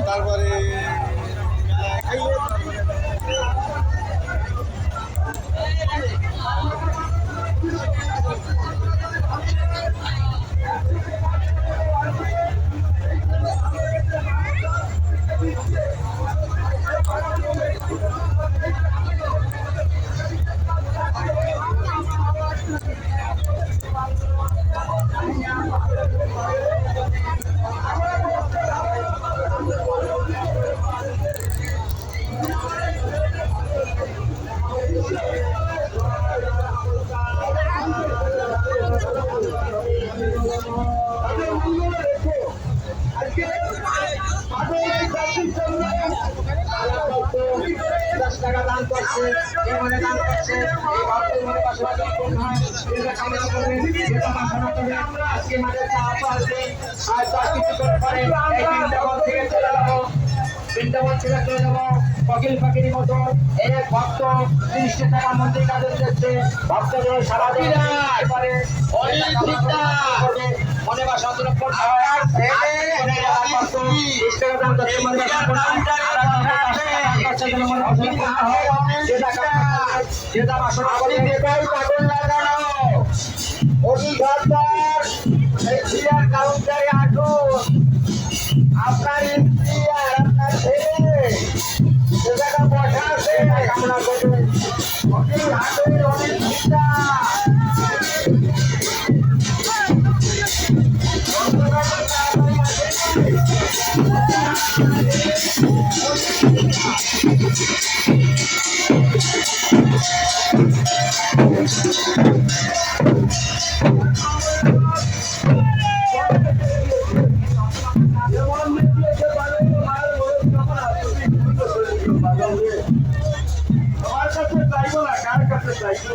তারপরে টাকা দান করছে, মনে দান করছে, এই ভারতের মনে পাশাপাশি কামনা করবেন আজকে মাঝে আসবে আর তার কিছুক্ষণ পরে এই বৃন্দাবন থেকে চলে যাবো, বৃন্দাবন থেকে চলে যাবো ফকির ফাকিরি মতো এক ভক্ত ৩০ টাকা মন্দির কাজে যাচ্ছে, ভক্তদের সারাদিন পারে মনে বাসা অন্তরণ করতে হয় আপনার আপনার ছেলে যে জায়গা বসা আছে কামনা করবেন অনেক চিন্তা আমার কাছে চাইবো না, কার কাছে চাইবো।